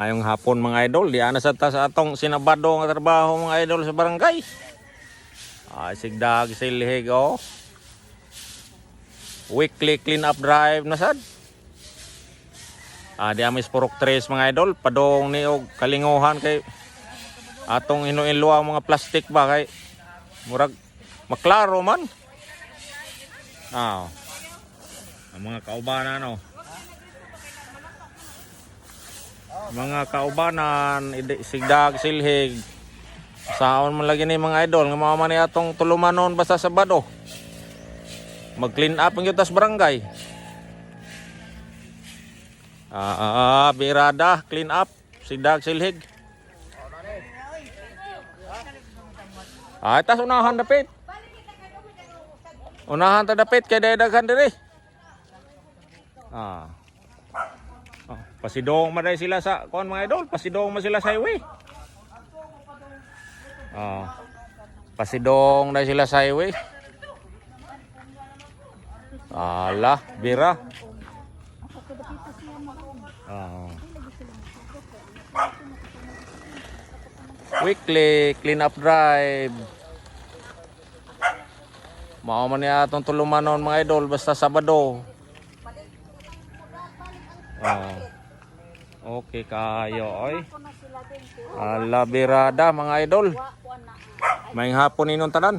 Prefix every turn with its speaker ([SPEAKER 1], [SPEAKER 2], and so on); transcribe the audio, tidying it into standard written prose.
[SPEAKER 1] Ngayong hapon mga idol, di ana sa atong sinabado nga trabaho mga idol sa barangay. Sigdag silhig oh. Weekly clean up drive na sad. Di amis purok tres mga idol, padong ni og kalinguhan kay atong inuinlo ang mga plastic ba kay murag maklaro man. Ang mga kaubanan no. Mga kaubanan, sigdag silhig. Saon man lagi ni mga idol nga mao man ni atong tulumanon basta Sabado. Mag-clean up ang yutas barangay. Birada, clean up, sigdag silhig. Tas unahan dapit. Unahan ta dapit kay daghan diri. Pasidong man sila sa kon mga idol, pasidong man sila sa highway. Pasidong na sila sa highway. Bira. Weekly clean up drive. Mao man niya atong tulumanon mga idol basta Sabado. Okay kayo oy. Birada mga idol. Maayong hapon inyong tanan.